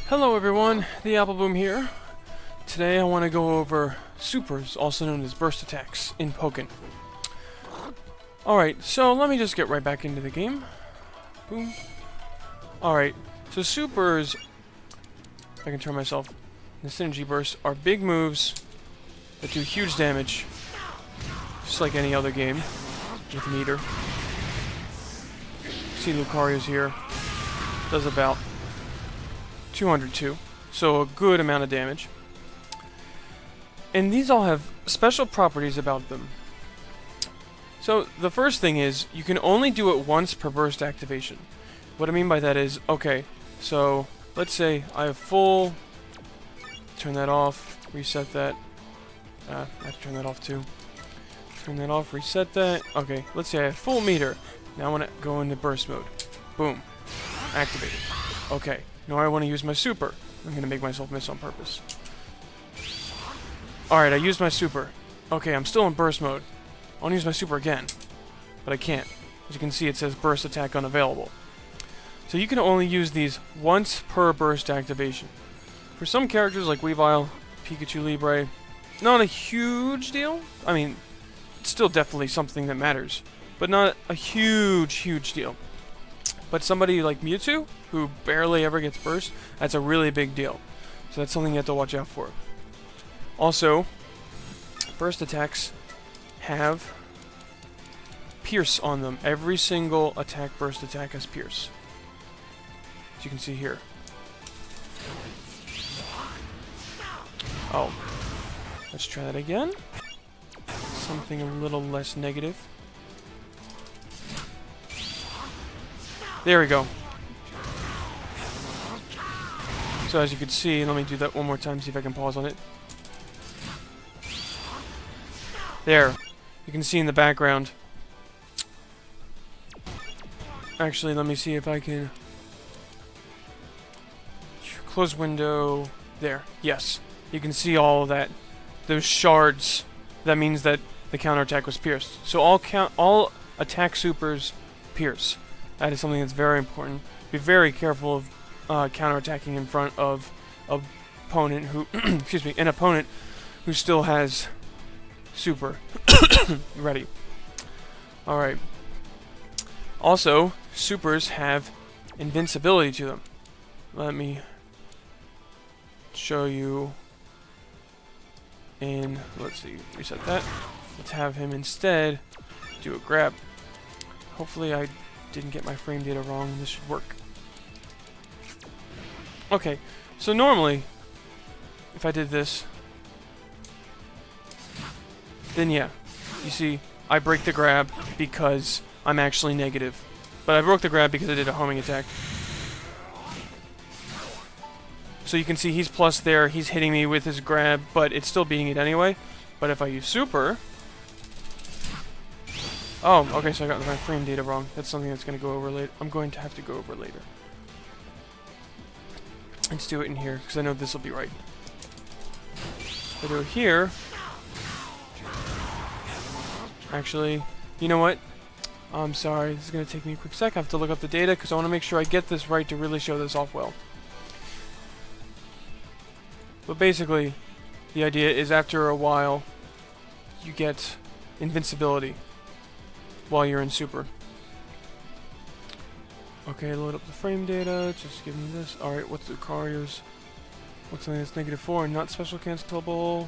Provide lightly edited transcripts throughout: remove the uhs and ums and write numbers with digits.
Hello everyone, the Apple Boom here. Today I want to go over supers, also known as burst attacks, in Pokken. Alright, so let me just get right back into the game. Boom. Alright, so supers, if I can turn myself, the synergy bursts are big moves that do huge damage, just like any other game with meter. See Lucario's here, does about 202, so a good amount of damage. And these all have special properties about them. So the first thing is, you can only do it once per burst activation. What I mean by that is, okay, so let's say I have full, turn that off, reset that, I have to turn that off too. Turn that off, reset that, okay, let's say I have full meter. Now I want to go into burst mode. Boom. Activated. Okay. Now I want to use my super. I'm going to make myself miss on purpose. Alright, I used my super. Okay, I'm still in burst mode. I want to use my super again. But I can't. As you can see, it says burst attack unavailable. So you can only use these once per burst activation. For some characters like Weavile, Pikachu Libre, not a huge deal. I mean, it's still definitely something that matters. But not a huge deal. But somebody like Mewtwo, who barely ever gets burst, that's a really big deal. So that's something you have to watch out for. Also, burst attacks have Pierce on them. Every single burst attack has Pierce. As you can see here. Oh. Let's try that again. Something a little less negative. There we go. So as you can see, let me do that one more time, see if I can pause on it. There. You can see in the background. Actually, let me see if I can close window. There. Yes. You can see all of that. Those shards. That means that the counterattack was pierced. So all attack supers pierce. That is something that's very important. Be very careful of counterattacking in front of an opponent who, excuse me, an opponent who still has super ready. All right. Also, supers have invincibility to them. Let me show you. And let's see, reset that. Let's have him instead do a grab. Hopefully, I didn't get my frame data wrong. This should work. Okay, so normally, if I did this, then yeah, you see, I break the grab because I'm actually negative. But I broke the grab because I did a homing attack. So you can see he's plus there, he's hitting me with his grab, but it's still beating it anyway. But if I use super... Oh, okay, so I got my frame data wrong. That's something that's going to go over later. I'm going to have to go over later. Let's do it in here, because I know this will be right. If I do it here... Actually, you know what? I'm sorry, this is going to take me a quick sec. I have to look up the data, because I want to make sure I get this right to really show this off well. But basically, the idea is after a while, you get invincibility while you're in super. Okay, load up the frame data, just give me this. Alright, what's Lucario's? What's something that's -4 and not special cancelable?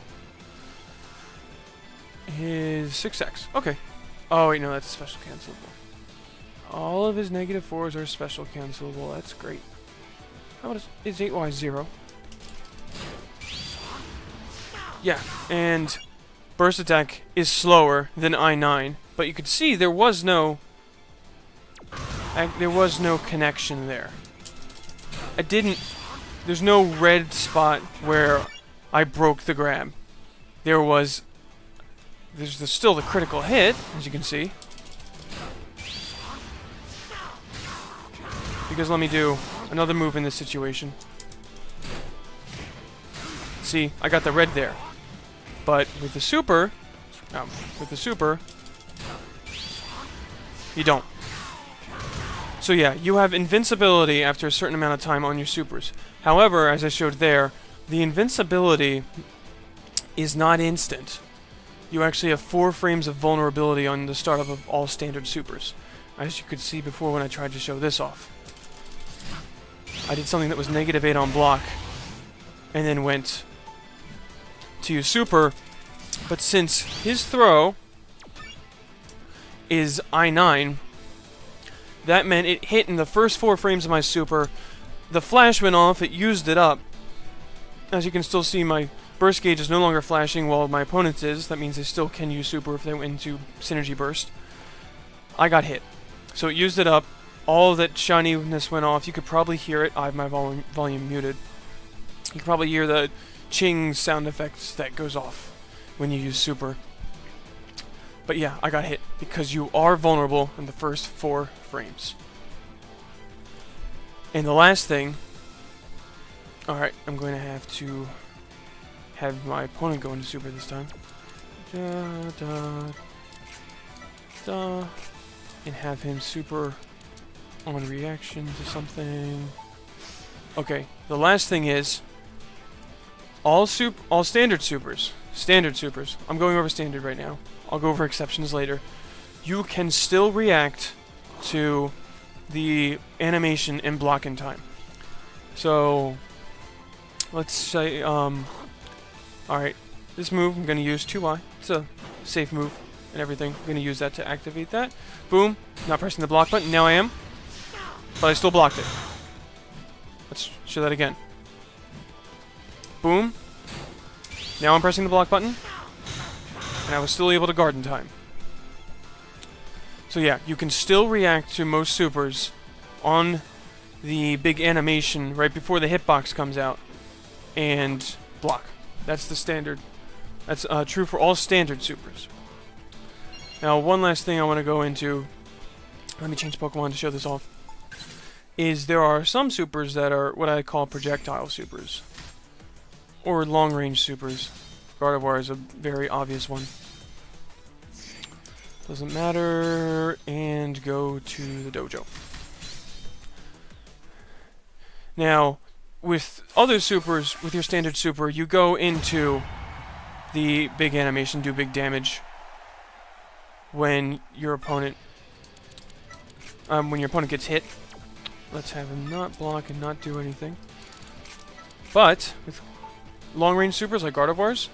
His 6x. Okay. Oh wait, no, that's special cancelable. All of his -4s are special cancelable. That's great. How about his 8y 0? Yeah, and burst attack is slower than I9, but you could see there was no connection there. There's no red spot where I broke the grab. There's still the critical hit, as you can see. Because let me do another move in this situation. See, I got the red there. But with the super, you don't. So yeah, you have invincibility after a certain amount of time on your supers. However, as I showed there, the invincibility is not instant. You actually have 4 frames of vulnerability on the startup of all standard supers. As you could see before when I tried to show this off. I did something that was -8 on block, and then went to use super, but since his throw is I9, that meant it hit in the first 4 frames of my super. The flash went off, it used it up. As you can still see, my burst gauge is no longer flashing while my opponent's is. That means they still can use super if they went into synergy burst. I got hit. So it used it up. All that shininess went off. You could probably hear it. I have my volume muted. You can probably hear the ching sound effects that goes off when you use super. But yeah, I got hit because you are vulnerable in the first 4 frames. And the last thing... Alright, I'm going to have my opponent go into super this time. Da, da, da, and have him super on reaction to something. Okay, the last thing is all standard supers. Standard supers. I'm going over standard right now. I'll go over exceptions later. You can still react to the animation in block in time. So let's say alright, this move I'm gonna use 2Y. It's a safe move and everything. I'm gonna use that to activate that. Boom. Not pressing the block button. Now I am. But I still blocked it. Let's show that again. Boom. Now I'm pressing the block button. And I was still able to guard in time. So yeah, you can still react to most supers on the big animation right before the hitbox comes out. And block. That's the standard. That's true for all standard supers. Now, one last thing I want to go into. Let me change Pokemon to show this off. Is there are some supers that are what I call projectile supers. Or long-range supers. Gardevoir is a very obvious one. Doesn't matter. And go to the dojo. Now, with other supers, with your standard super, you go into the big animation, do big damage when your opponent gets hit. Let's have him not block and not do anything. But with long-range supers like Gardevoir's,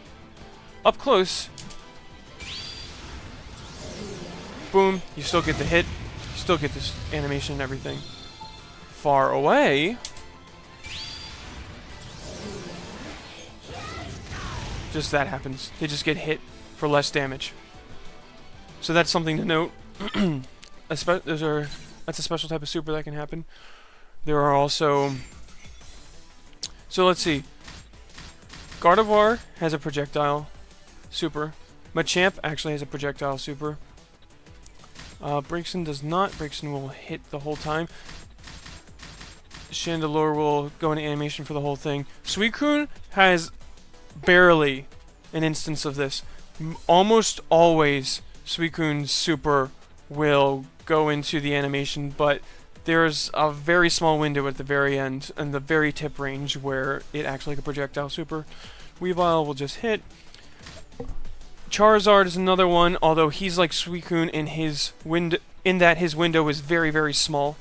up close, boom, you still get the hit, you still get this animation and everything. Far away, just that happens. They just get hit for less damage. So that's something to note. That's a special type of super that can happen. There are also... So let's see. Gardevoir has a projectile super. Machamp actually has a projectile super. Braixen does not. Braixen will hit the whole time. Chandelure will go into animation for the whole thing. Suicune has barely an instance of this. Almost always Suicune's super will go into the animation, but there's a very small window at the very end and the very tip range where it acts like a projectile super. Weavile will just hit. Charizard is another one, although he's like Suicune in his that his window is very, very small.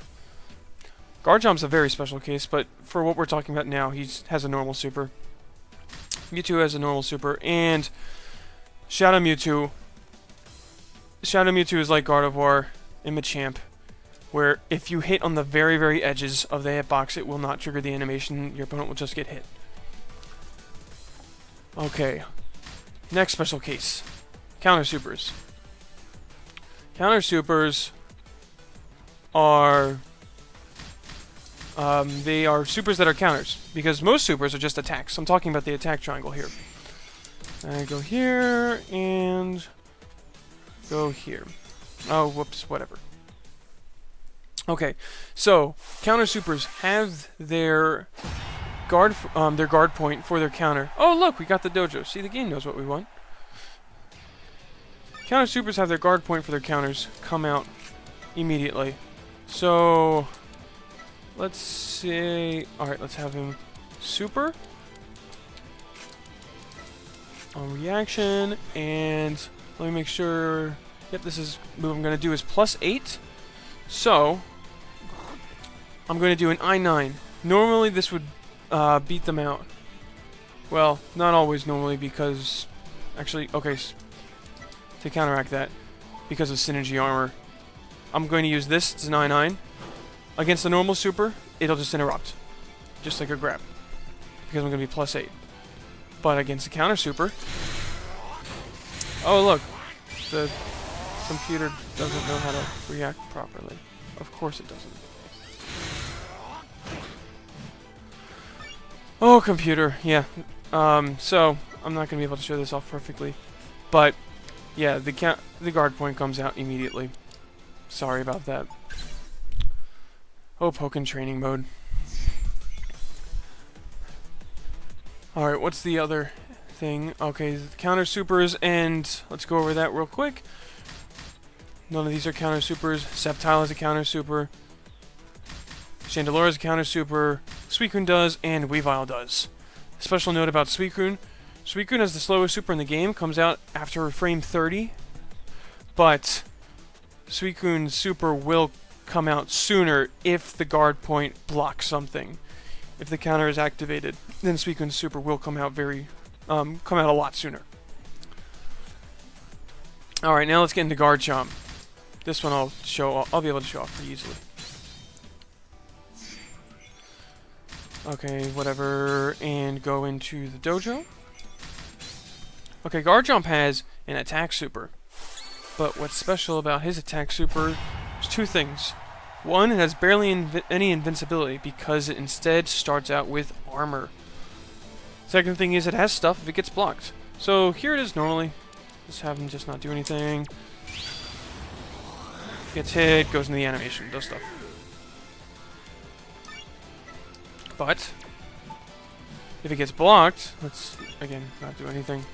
Garchomp's a very special case, but for what we're talking about now, he has a normal super. Mewtwo has a normal super, and Shadow Mewtwo. Shadow Mewtwo is like Gardevoir and Machamp, where if you hit on the very, very edges of the hitbox, it will not trigger the animation. Your opponent will just get hit. Okay. Next special case. Counter supers. Counter supers are... they are supers that are counters, because most supers are just attacks. I'm talking about the attack triangle here. I go here, and go here. Oh, whoops, whatever. Okay, so counter supers have their guard point for their counter. Oh, look, we got the dojo. See, the game knows what we want. Counter supers have their guard point for their counters come out immediately. So let's see. Alright, let's have him super on reaction, and let me make sure. Yep, this is move I'm going to do is +8. So I'm going to do an I-9. Normally this would beat them out. Well, not always normally, because actually, okay, to counteract that, because of synergy armor, I'm going to use this. It's an I-9. Against the normal super, it'll just interrupt, just like a grab, because I'm going to be +8. But against the counter super, oh look, the computer doesn't know how to react properly. Of course it doesn't. Oh, computer, yeah. So I'm not going to be able to show this off perfectly, but yeah, the guard point comes out immediately. Sorry about that. Oh, Pokken training mode. Alright, what's the other thing? Okay, counter supers, and let's go over that real quick. None of these are counter supers. Sceptile is a counter super. Chandelure is a counter super. Suicune does, and Weavile does. Special note about Suicune. Suicune has the slowest super in the game, comes out after frame 30, but Suicune's super will come out sooner if the guard point blocks something. If the counter is activated, then Suicune's super will come out a lot sooner. Alright, now let's get into Guard Chomp. This one I'll be able to show off pretty easily. Okay, whatever, and go into the dojo. Okay, Guard Chomp has an attack super, but what's special about his attack super is two things. One, it has barely any invincibility because it instead starts out with armor. Second thing is it has stuff if it gets blocked. So here it is normally. Just have him just not do anything. Gets hit, goes into the animation, does stuff. But if it gets blocked, let's again not do anything.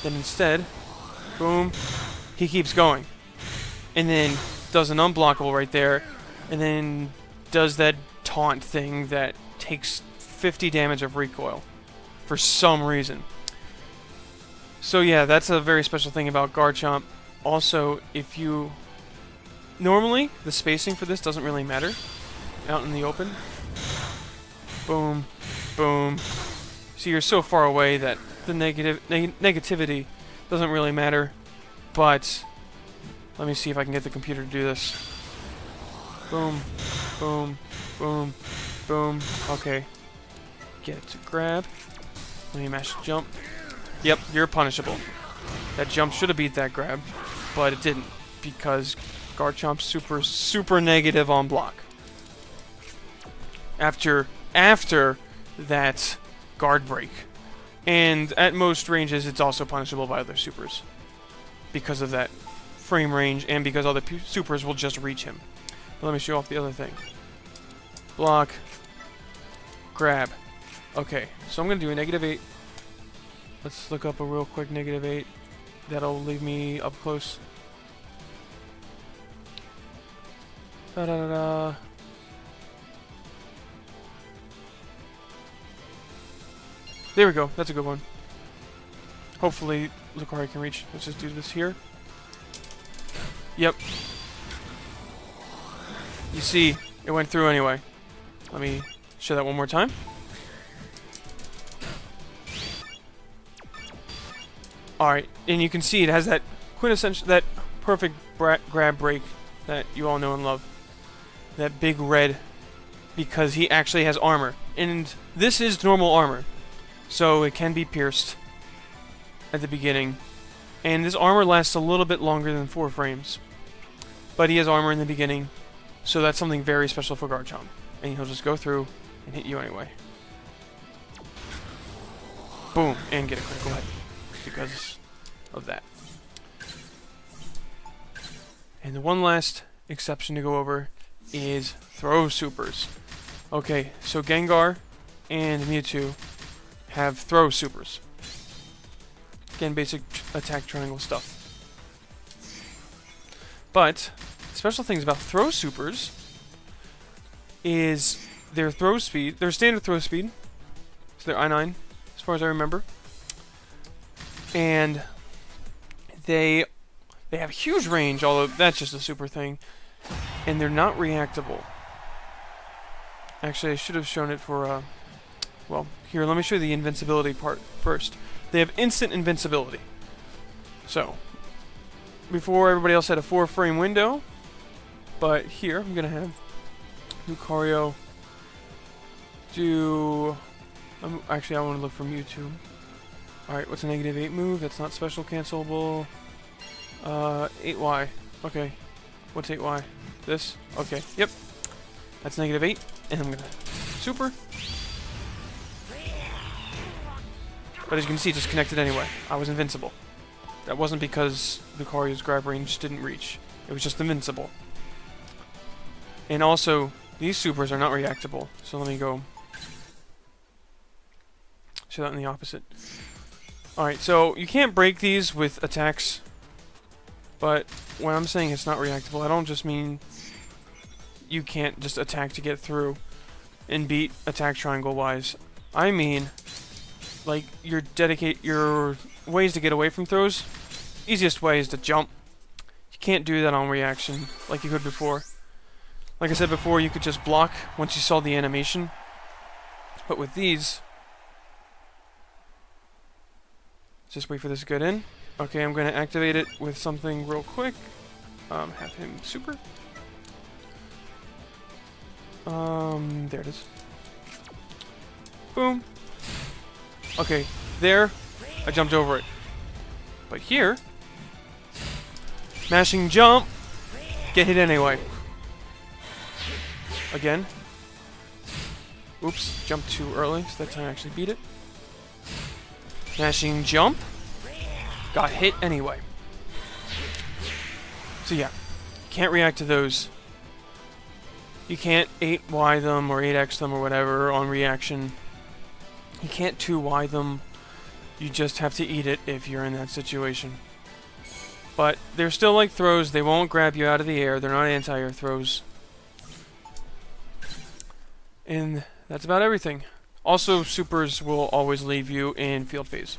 Then instead, boom, he keeps going. And then does an unblockable right there, and then does that taunt thing that takes 50 damage of recoil for some reason. So yeah, that's a very special thing about Guard Chomp. Also, if you... Normally, the spacing for this doesn't really matter out in the open. Boom, boom. So you're so far away that the negativity doesn't really matter, but let me see if I can get the computer to do this. Boom, boom, boom, boom. Okay. Get it to grab. Let me mash jump. Yep, you're punishable. That jump should have beat that grab, but it didn't, because Guard Chomp's super negative on block. After that guard break. And at most ranges, it's also punishable by other supers, because of that frame range, and because other supers will just reach him. But let me show off the other thing. Block. Grab. Okay, so I'm going to do a -8. Let's look up a real quick -8. That'll leave me up close. Da-da-da-da. There we go. That's a good one. Hopefully, Lucario can reach. Let's just do this here. Yep. You see, it went through anyway. Let me show that one more time. Alright, and you can see it has that quintessential, that perfect grab break that you all know and love. That big red, because he actually has armor. And this is normal armor, so it can be pierced at the beginning. And this armor lasts a little bit longer than 4 frames. But he has armor in the beginning, so that's something very special for Guard Chomp. And he'll just go through and hit you anyway. Boom, and get a critical hit because of that. And the one last exception to go over is throw supers. Okay, so Gengar and Mewtwo have throw supers. Again, basic attack triangle stuff. But special things about throw supers is their throw speed, their standard throw speed. So they're I9, as far as I remember. And they have huge range, although that's just a super thing. And they're not reactable. Actually, I should have shown it for, well, here, let me show you the invincibility part first. They have instant invincibility. So, before everybody else had a 4-frame window, but here, I'm going to have Lucario do... actually, I want to look from YouTube. Alright, what's a -8 move? That's not special cancelable. 8Y. Okay. What's 8Y? This? Okay. Yep. That's -8. And I'm gonna super. But as you can see, it just connected anyway. I was invincible. That wasn't because Lucario's grab range didn't reach. It was just invincible. And also, these supers are not reactable. So let me go show that in the opposite. Alright, so you can't break these with attacks. But when I'm saying it's not reactable, I don't just mean you can't just attack to get through and beat attack triangle wise. I mean, like, your ways to get away from throws. Easiest way is to jump. You can't do that on reaction like you could before. Like I said before, you could just block once you saw the animation. But with these, just wait for this to get in. Okay, I'm going to activate it with something real quick. Have him super. There it is. Boom. Okay, there, I jumped over it. But here, mashing jump, get hit anyway. Again. Oops, jumped too early, so that time I actually beat it. Mashing jump, got hit anyway. So yeah, can't react to those. You can't 8Y them or 8X them or whatever on reaction. You can't 2Y them. You just have to eat it if you're in that situation. But they're still like throws. They won't grab you out of the air. They're not anti-air throws. And that's about everything. Also, supers will always leave you in field phase.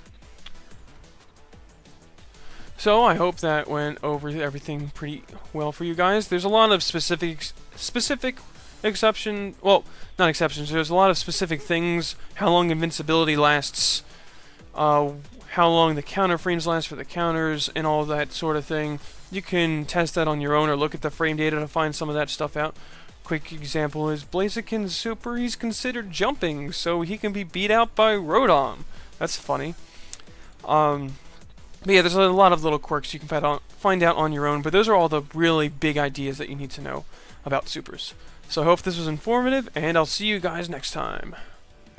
So I hope that went over everything pretty well for you guys. There's a lot of specific exception, well, not exceptions, there's a lot of specific things, how long invincibility lasts, how long the counter frames last for the counters, and all that sort of thing. You can test that on your own or look at the frame data to find some of that stuff out. Quick example is Blaziken's super, he's considered jumping, so he can be beat out by Rotom. That's funny. But yeah, there's a lot of little quirks you can find out on your own, but those are all the really big ideas that you need to know about supers. So I hope this was informative, and I'll see you guys next time.